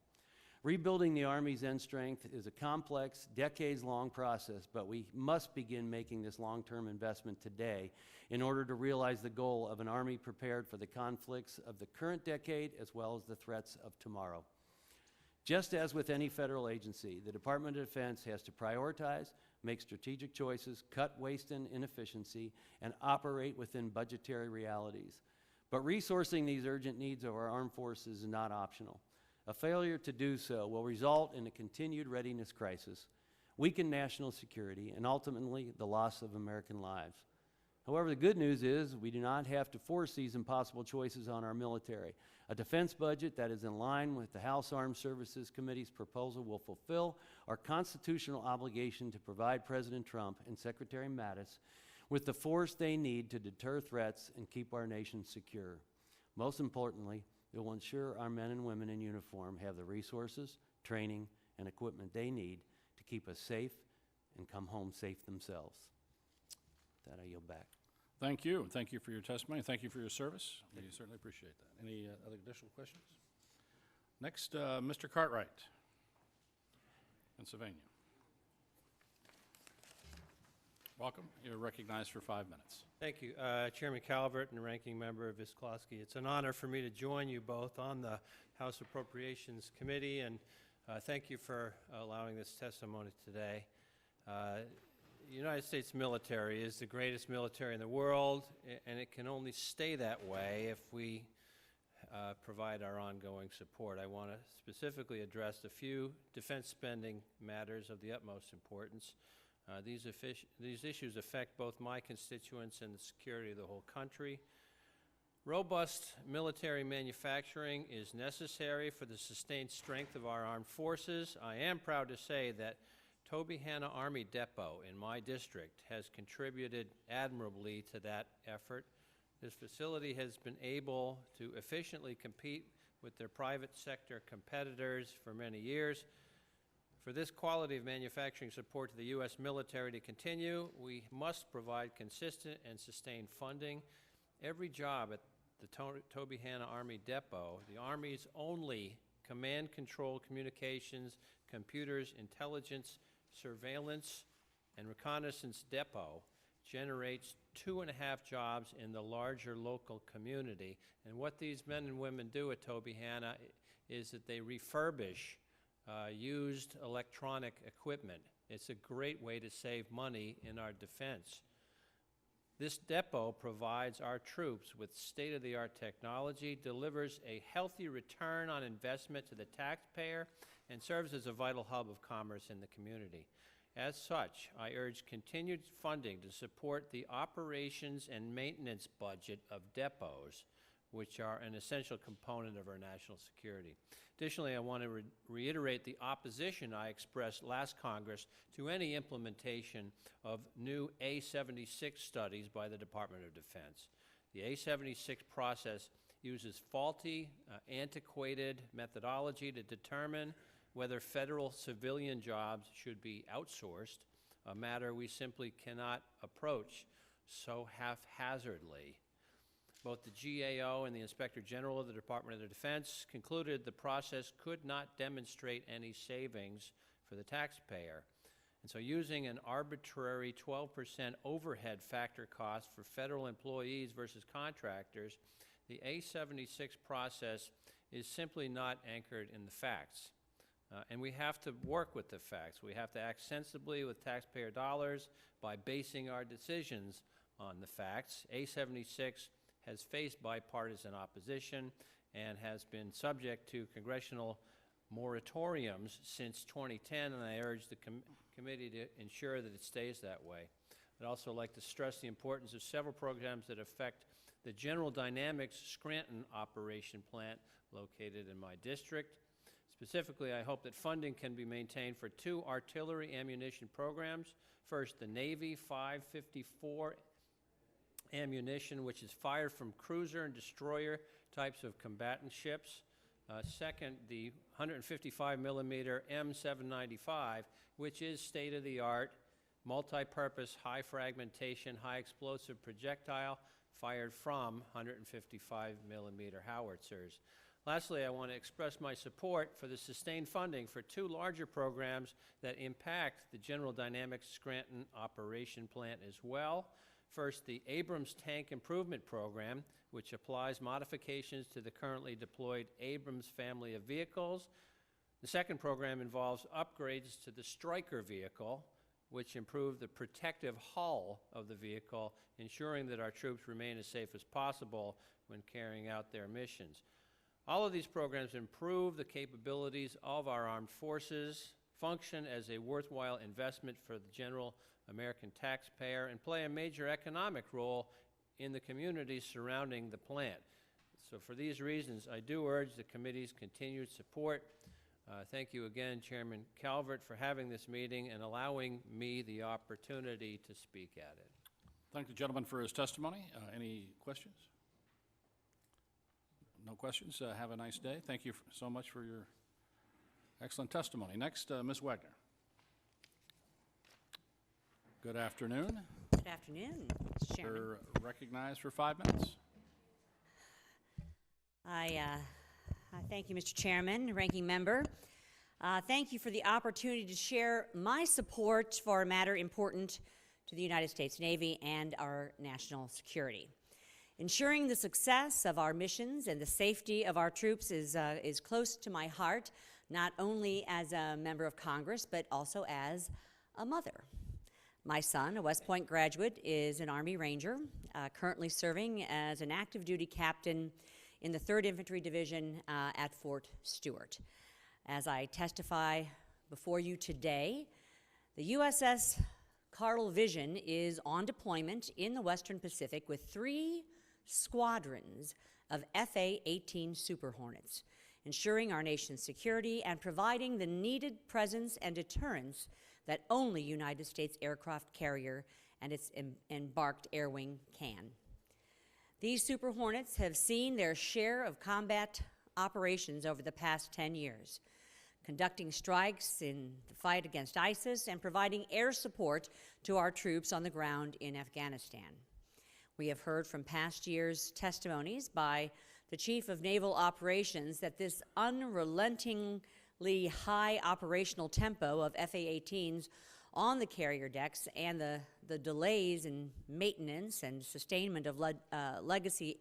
Rebuilding the Army's end strength is a complex, decades-long process, but we must begin making this long-term investment today in order to realize the goal of an Army prepared for the conflicts of the current decade as well as the threats of tomorrow. Just as with any federal agency, the Department of Defense has to prioritize, make strategic choices, cut waste and inefficiency, and operate within budgetary realities. But resourcing these urgent needs of our armed forces is not optional. A failure to do so will result in a continued readiness crisis, weaken national security, and ultimately the loss of American lives. However, the good news is we do not have to force these impossible choices on our military. A defense budget that is in line with the House Armed Services Committee's proposal will fulfill our constitutional obligation to provide President Trump and Secretary Mattis with the force they need to deter threats and keep our nation secure. Most importantly, it will ensure our men and women in uniform have the resources, training, and equipment they need to keep us safe and come home safe themselves. With that, I yield back. Thank you. Thank you for your testimony. Thank you for your service. We certainly appreciate that. Any other additional questions? Next, Mr. Cartwright, Pennsylvania. Welcome. You're recognized for 5 minutes. Thank you, Chairman Calvert and Ranking Member Visclosky. It's an honor for me to join you both on the House Appropriations Committee, and thank you for allowing this testimony today. The United States military is the greatest military in the world, and it can only stay that way if we provide our ongoing support. I want to specifically address a few defense spending matters of the utmost importance. These issues affect both my constituents and the security of the whole country. Robust military manufacturing is necessary for the sustained strength of our armed forces. I am proud to say that Tobyhanna Army Depot in my district has contributed admirably to that effort. This facility has been able to efficiently compete with their private sector competitors for many years. For this quality of manufacturing support to the U.S. military to continue, we must provide consistent and sustained funding. Every job at the Tobyhanna Army Depot, the Army's only command control communications, computers, intelligence, surveillance, and reconnaissance depot, generates 2.5 jobs in the larger local community. And what these men and women do at Tobyhanna is that they refurbish used electronic equipment. It's a great way to save money in our defense. This depot provides our troops with state-of-the-art technology, delivers a healthy return on investment to the taxpayer, and serves as a vital hub of commerce in the community. As such, I urge continued funding to support the operations and maintenance budget of depots, which are an essential component of our national security. Additionally, I want to reiterate the opposition I expressed last Congress to any implementation of new A-76 studies by the Department of Defense. The A-76 process uses faulty, antiquated methodology to determine whether federal civilian jobs should be outsourced, a matter we simply cannot approach so haphazardly. Both the GAO and the Inspector General of the Department of Defense concluded the process could not demonstrate any savings for the taxpayer. And so using an arbitrary 12% overhead factor cost for federal employees versus contractors, the A-76 process is simply not anchored in the facts. And we have to work with the facts. We have to act sensibly with taxpayer dollars by basing our decisions on the facts. A-76 has faced bipartisan opposition and has been subject to congressional moratoriums since 2010, and I urge the committee to ensure that it stays that way. I'd also like to stress the importance of several programs that affect the General Dynamics Scranton operation plant located in my district. Specifically, I hope that funding can be maintained for 2 artillery ammunition programs. First, the Navy 554 ammunition, which is fired from cruiser and destroyer types of combatant ships. Second, the 155 millimeter M795, which is state-of-the-art, multi-purpose, high fragmentation, high explosive projectile fired from 155 millimeter howitzers. Lastly, I want to express my support for the sustained funding for 2 larger programs that impact the General Dynamics Scranton operation plant as well. First, the Abrams Tank Improvement Program, which applies modifications to the currently deployed Abrams family of vehicles. The second program involves upgrades to the Stryker vehicle, which improve the protective hull of the vehicle, ensuring that our troops remain as safe as possible when carrying out their missions. All of these programs improve the capabilities of our armed forces, function as a worthwhile investment for the general American taxpayer, and play a major economic role in the communities surrounding the plant. So for these reasons, I do urge the committee's continued support. Thank you again, Chairman Calvert, for having this meeting and allowing me the opportunity to speak at it. Thank the gentleman for his testimony. Any questions? No questions. Have a nice day. Thank you so much for your excellent testimony. Next, Ms. Wagner. Good afternoon. Good afternoon, Mr. Chairman. You're recognized for 5 minutes. I thank you, Mr. Chairman, Ranking Member. Thank you for the opportunity to share my support for a matter important to the United States Navy and our national security. Ensuring the success of our missions and the safety of our troops is close to my heart, not only as a member of Congress, but also as a mother. My son, a West Point graduate, is an Army Ranger, currently serving as an active duty captain in the 3rd Infantry Division at Fort Stewart. As I testify before you today, the USS Carl Vision is on deployment in the Western Pacific with 3 squadrons of FA-18 Super Hornets, ensuring our nation's security and providing the needed presence and deterrence that only United States aircraft carrier and its embarked air wing can. These Super Hornets have seen their share of combat operations over the past 10 years, conducting strikes in the fight against ISIS and providing air support to our troops on the ground in Afghanistan. We have heard from past years' testimonies by the Chief of Naval Operations that this unrelentingly high operational tempo of FA-18s on the carrier decks and the delays in maintenance and sustainment of legacy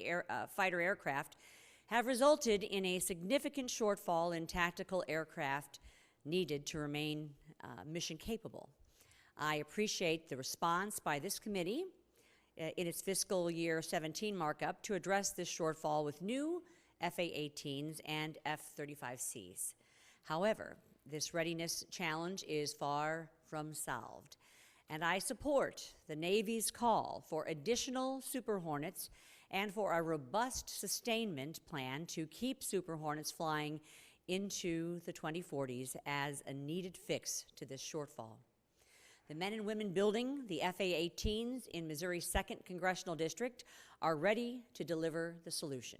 fighter aircraft have resulted in a significant shortfall in tactical aircraft needed to remain mission capable. I appreciate the response by this committee in its fiscal year 17 markup to address this shortfall with new FA-18s and F-35Cs. However, this readiness challenge is far from solved, and I support the Navy's call for additional Super Hornets and for a robust sustainment plan to keep Super Hornets flying into the 2040s as a needed fix to this shortfall. The men and women building the FA-18s in Missouri's 2nd Congressional District are ready to deliver the solution.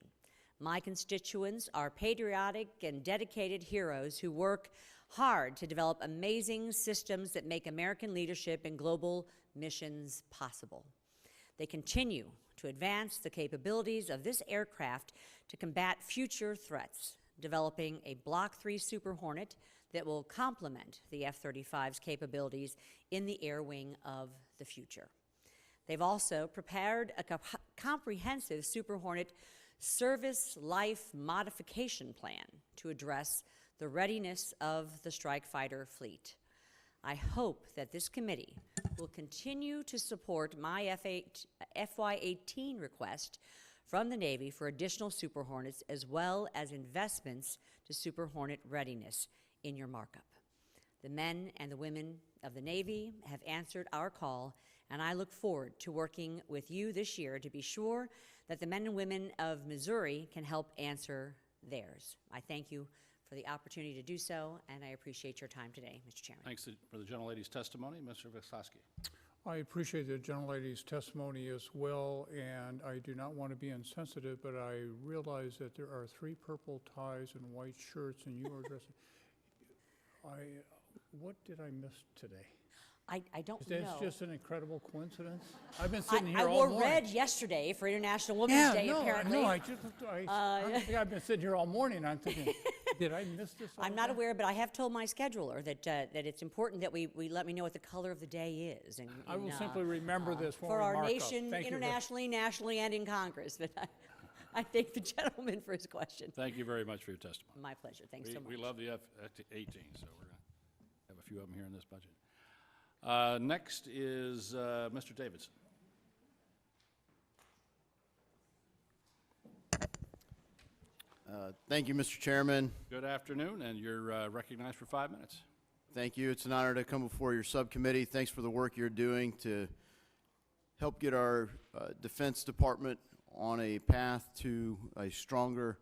My constituents are patriotic and dedicated heroes who work hard to develop amazing systems that make American leadership in global missions possible. They continue to advance the capabilities of this aircraft to combat future threats, developing a Block 3 Super Hornet that will complement the F-35's capabilities in the air wing of the future. They've also prepared a comprehensive Super Hornet service life modification plan to address the readiness of the strike fighter fleet. I hope that this committee will continue to support my FY-18 request from the Navy for additional Super Hornets, as well as investments to Super Hornet readiness in your markup. The men and the women of the Navy have answered our call, and I look forward to working with you this year to be sure that the men and women of Missouri can help answer theirs. I thank you for the opportunity to do so, and I appreciate your time today, Mr. Chairman. Thanks for the gentlelady's testimony. Mr. Viscoski. I appreciate the gentlelady's testimony as well, and I do not want to be insensitive, but I realize that there are 3 purple ties and white shirts, and you are dressing. What did I miss today? I don't It's know. just an incredible coincidence. I've been sitting here I all wore morning. red yesterday for International Women's Day, apparently. I think I've been sitting here all morning. I'm thinking, did I miss this? I'm not aware, but I have told my scheduler that it's important that we let me know what the color of the day is. And, I will simply remember this when for we our mark up. nation, Thank you. internationally, nationally, and in Congress. But I thank the gentleman for his question. Thank you very much for your testimony. My pleasure. Thanks so much. We love the F-18, so we're going to have a few of them here in this budget. Next is Mr. Davidson. Thank you, Mr. Chairman. Good afternoon, and you're recognized for 5 minutes. Thank you. It's an honor to come before your subcommittee. Thanks for the work you're doing to help get our Defense Department on a path to a stronger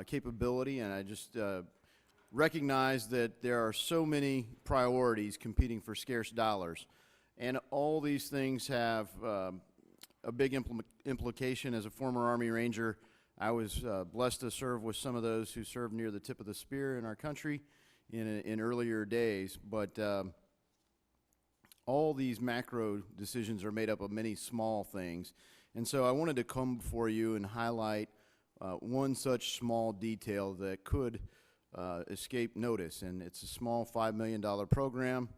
capability. And I just recognize that there are so many priorities competing for scarce dollars. And all these things have a big implication. As a former Army Ranger, I was blessed to serve with some of those who served near the tip of the spear in our country in earlier days. But all these macro decisions are made up of many small things. And so I wanted to come before you and highlight one such small detail that could escape notice. And it's a small $5 million program.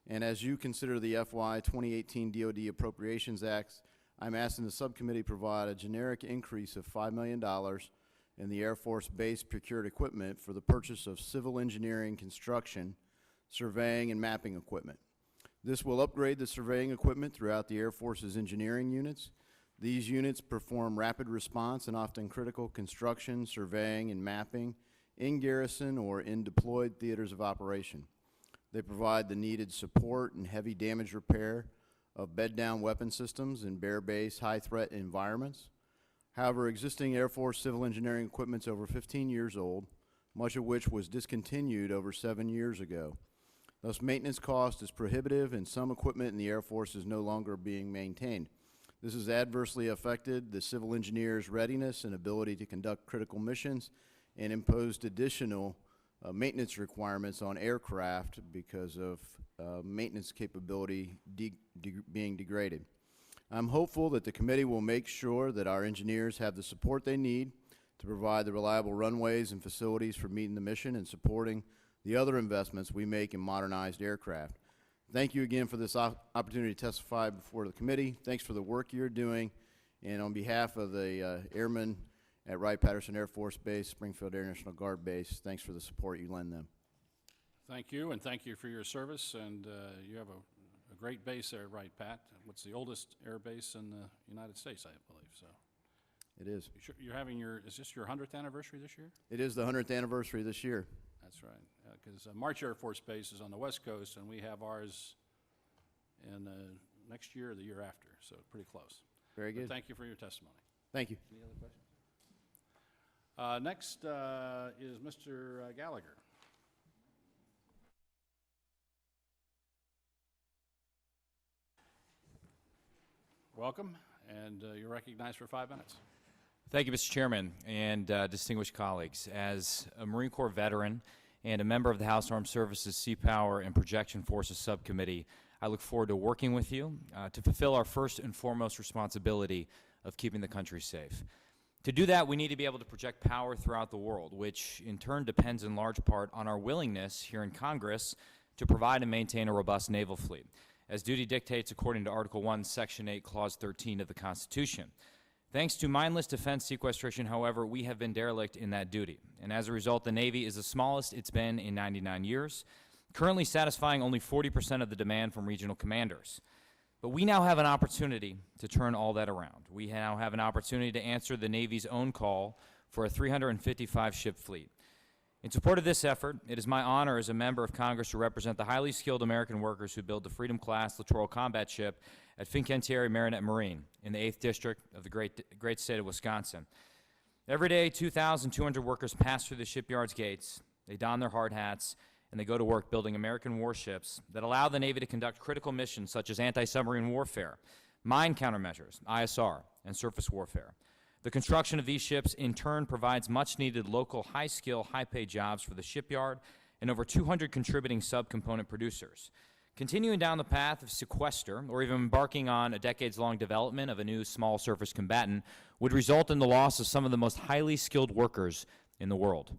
And as you consider the FY 2018 DoD Appropriations Act, I'm asking the subcommittee to provide a generic increase of $5 million in the Air Force Base procured equipment for the purchase of civil engineering, construction, surveying, and mapping equipment. This will upgrade the surveying equipment throughout the Air Force's engineering units. These units perform rapid response and often critical construction, surveying, and mapping in garrison or in deployed theaters of operation. They provide the needed support and heavy damage repair of bed-down weapon systems in bare-base, high-threat environments. However, existing Air Force civil engineering equipment is over 15 years old, much of which was discontinued over 7 years ago. Thus, maintenance cost is prohibitive, and some equipment in the Air Force is no longer being maintained. This has adversely affected the civil engineers' readiness and ability to conduct critical missions and imposed additional maintenance requirements on aircraft because of maintenance capability being degraded. I'm hopeful that the committee will make sure that our engineers have the support they need to provide the reliable runways and facilities for meeting the mission and supporting the other investments we make in modernized aircraft. Thank you again for this opportunity to testify before the committee. Thanks for the work you're doing. And on behalf of the airmen at Wright-Patterson Air Force Base, Springfield Air National Guard Base, thanks for the support you lend them. Thank you, and thank you for your service. And you have a great base there, right, Pat? What's the oldest air base in the United States, I believe, so. It is. You're having is this your 100th anniversary this year? It is the 100th anniversary this year. That's right, because March Air Force Base is on the West Coast, and we have ours in next year or the year after, so pretty close. Very good. But thank you for your testimony. Thank you. Any other questions? Next is Mr. Gallagher. Welcome, and you're recognized for 5 minutes. Thank you, Mr. Chairman, and distinguished colleagues. As a Marine Corps veteran and a member of the House Armed Services Sea Power and Projection Forces Subcommittee, I look forward to working with you to fulfill our first and foremost responsibility of keeping the country safe. To do that, we need to be able to project power throughout the world, which in turn depends in large part on our willingness here in Congress to provide and maintain a robust naval fleet, as duty dictates according to Article 1, Section 8, Clause 13 of the Constitution. Thanks to mindless defense sequestration, however, we have been derelict in that duty, and as a result, the Navy is the smallest it's been in 99 years, currently satisfying only 40% of the demand from regional commanders. But we now have an opportunity to turn all that around. We now have an opportunity to answer the Navy's own call for a 355-ship fleet. In support of this effort, it is my honor as a member of Congress to represent the highly skilled American workers who build the Freedom-class Littoral Combat Ship at Fincantieri Marinette Marine in the 8th District of the great state of Wisconsin. Every day, 2,200 workers pass through the shipyard's gates, they don their hard hats, and they go to work building American warships that allow the Navy to conduct critical missions such as anti-submarine warfare, mine countermeasures, ISR, and surface warfare. The construction of these ships in turn provides much-needed local high-skill, high-paid jobs for the shipyard and over 200 contributing subcomponent producers. Continuing down the path of sequester, or even embarking on a decades-long development of a new small surface combatant, would result in the loss of some of the most highly skilled workers in the world.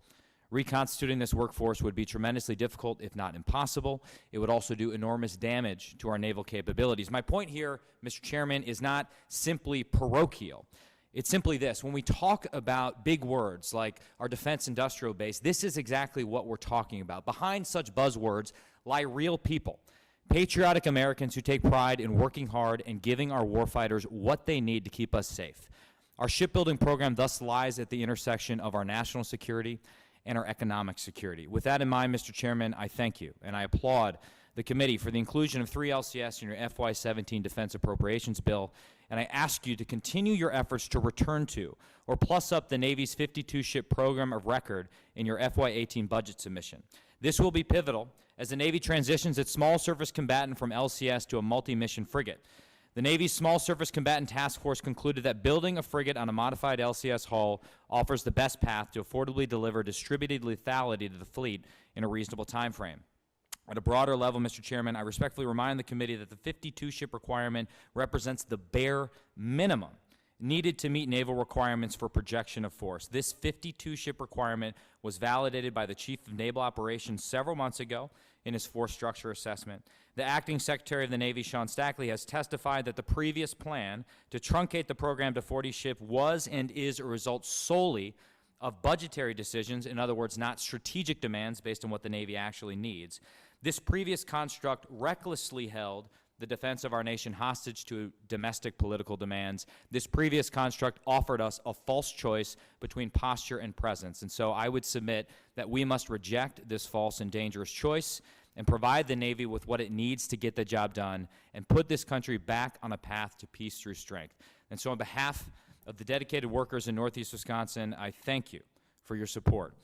Reconstituting this workforce would be tremendously difficult, if not impossible. It would also do enormous damage to our naval capabilities. My point here, Mr. Chairman, is not simply parochial. It's simply this. When we talk about big words like our defense industrial base, this is exactly what we're talking about. Behind such buzzwords lie real people, patriotic Americans who take pride in working hard and giving our warfighters what they need to keep us safe. Our shipbuilding program thus lies at the intersection of our national security and our economic security. With that in mind, Mr. Chairman, I thank you, and I applaud the committee for the inclusion of 3 LCS in your FY17 defense appropriations bill, and I ask you to continue your efforts to return to or plus up the Navy's 52-ship program of record in your FY18 budget submission. This will be pivotal as the Navy transitions its small surface combatant from LCS to a multi-mission frigate. The Navy's Small Surface Combatant Task Force concluded that building a frigate on a modified LCS hull offers the best path to affordably deliver distributed lethality to the fleet in a reasonable time frame. At a broader level, Mr. Chairman, I respectfully remind the committee that the 52-ship requirement represents the bare minimum needed to meet naval requirements for projection of force. This 52-ship requirement was validated by the Chief of Naval Operations several months ago in his force structure assessment. The Acting Secretary of the Navy, Sean Stackley, has testified that the previous plan to truncate the program to 40 ships was and is a result solely of budgetary decisions, in other words, not strategic demands based on what the Navy actually needs. This previous construct recklessly held the defense of our nation hostage to domestic political demands. This previous construct offered us a false choice between posture and presence. And so I would submit that we must reject this false and dangerous choice and provide the Navy with what it needs to get the job done and put this country back on a path to peace through strength. And so on behalf of the dedicated workers in Northeast Wisconsin, I thank you for your support.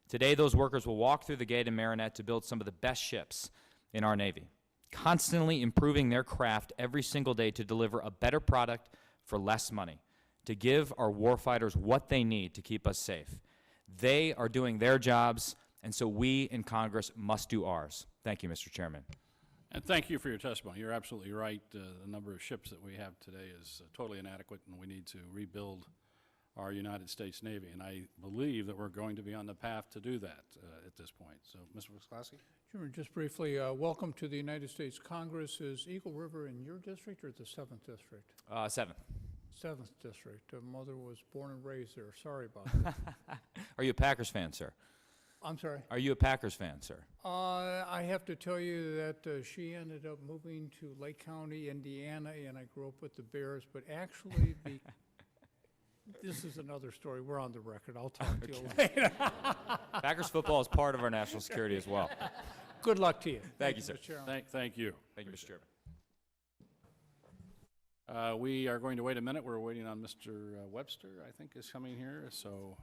Today, those workers will walk through the gate in Marinette to build some of the best ships in our Navy, constantly improving their craft every single day to deliver a better product for less money, to give our warfighters what they need to keep us safe. They are doing their jobs, and so we in Congress must do ours. Thank you, Mr. Chairman. And thank you for your testimony. You're absolutely right. The number of ships that we have today is totally inadequate, and we need to rebuild our United States Navy. And I believe that we're going to be on the path to do that at this point. So, Mr. Wisklaski? Chairman, just briefly, welcome to the United States Congress. Is Eagle River in your district or the 7th district? 7th. 7th district. Mother was born and raised there. Sorry about that. Are you a Packers fan, sir? I'm sorry? Are you a Packers fan, sir? I have to tell you that she ended up moving to Lake County, Indiana, and I grew up with the Bears, but actually this is another story. We're on the record. I'll talk to you later. Packers football is part of our national security as well. Good luck to you. Thank you, sir. Mr. Chairman. Thank you. Thank you, Mr. Chairman. We are going to wait a minute. We're waiting on Mr. Webster, I think, is coming here. So.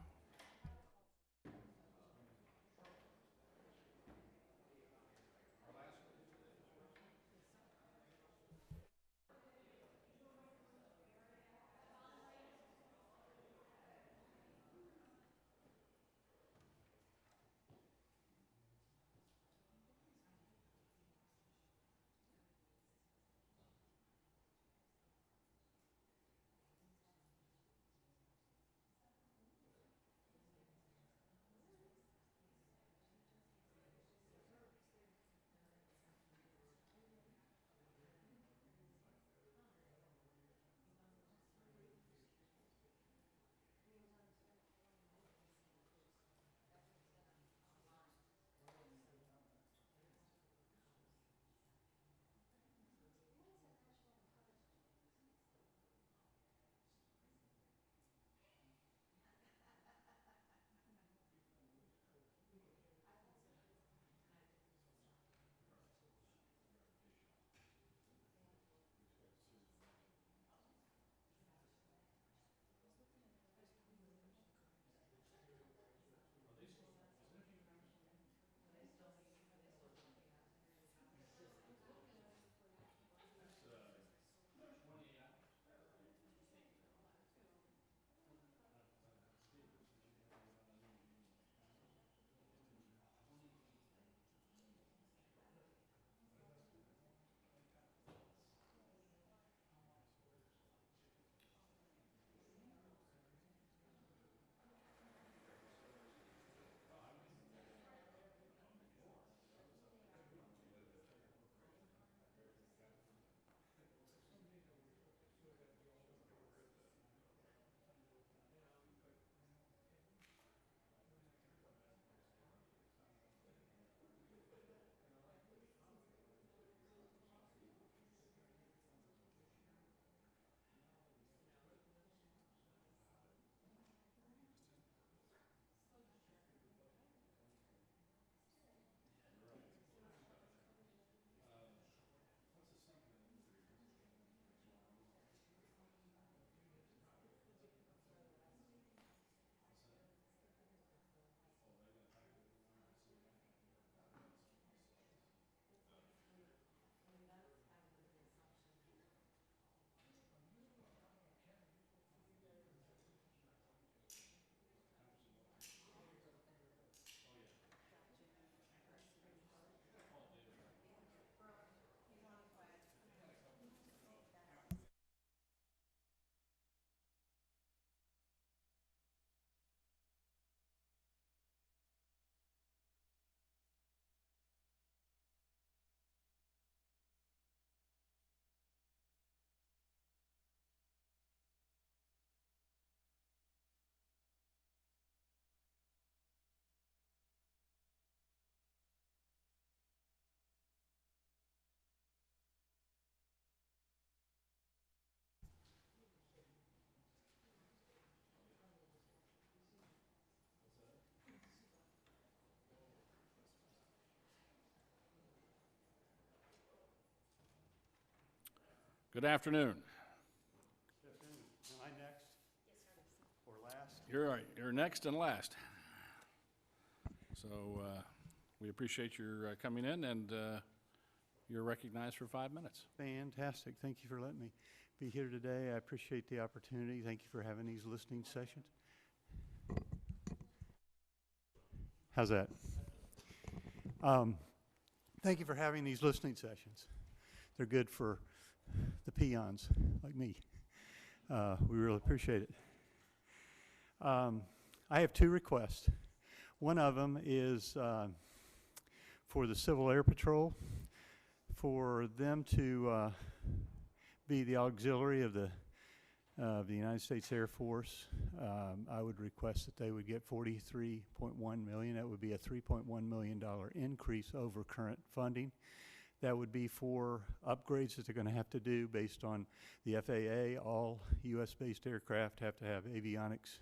Good afternoon. Am I next? Or last? You're next and last. So we appreciate your coming in, and you're recognized for 5 minutes. Fantastic. Thank you for letting me be here today. I appreciate the opportunity. Thank you for having these listening sessions. How's that? Thank you for having these listening sessions. They're good for the peons like me. We really appreciate it. I have two requests. One of them is for the Civil Air Patrol, for them to be the auxiliary of the United States Air Force. I would request that they would get $43.1 million. That would be a $3.1 million increase over current funding. That would be for upgrades that they're going to have to do based on the FAA. All U.S.-based aircraft have to have avionics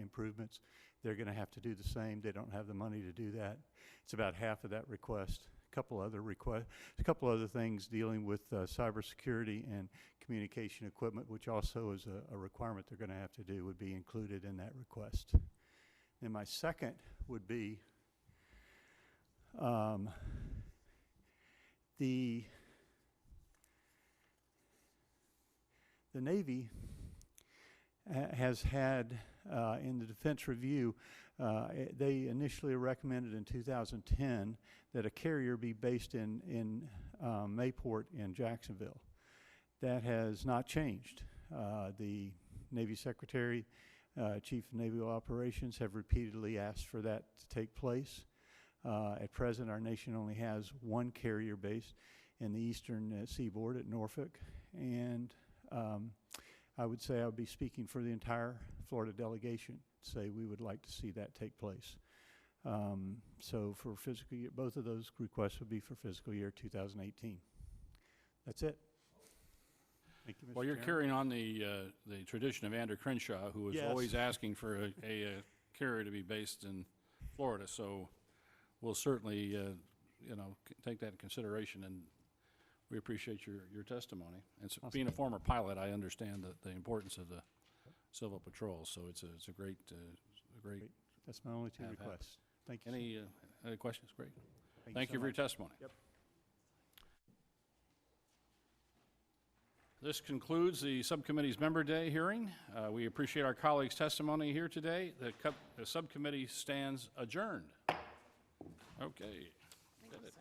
improvements. They're going to have to do the same. They don't have the money to do that. It's about half of that request. A couple other things dealing with cybersecurity and communication equipment, which also is a requirement they're going to have to do, would be included in that request. And my second would be the Navy has had, in the Defense Review, they initially recommended in 2010 that a carrier be based in Mayport in Jacksonville. That has not changed. The Navy Secretary, Chief of Naval Operations have repeatedly asked for that to take place. At present, our nation only has one carrier base in the eastern seaboard at Norfolk, and I would say I would be speaking for the entire Florida delegation to say we would like to see that take place. So for fiscal year, both of those requests would be for fiscal year 2018. That's it. Thank you, Mr. Well, you're Chairman. carrying on the tradition of Andrew Crenshaw, who was Yes. always asking for a carrier to be based in Florida. So we'll certainly, take that into consideration, and we appreciate your testimony. And so being a former pilot, I understand the importance of the Civil Patrol. So it's a great. That's my only two have requests. Thank you. Any other questions? Great. Thank so you for your much. testimony. Yep. This concludes the subcommittee's member day hearing. We appreciate our colleagues' testimony here today. The subcommittee stands adjourned. Okay. Did it.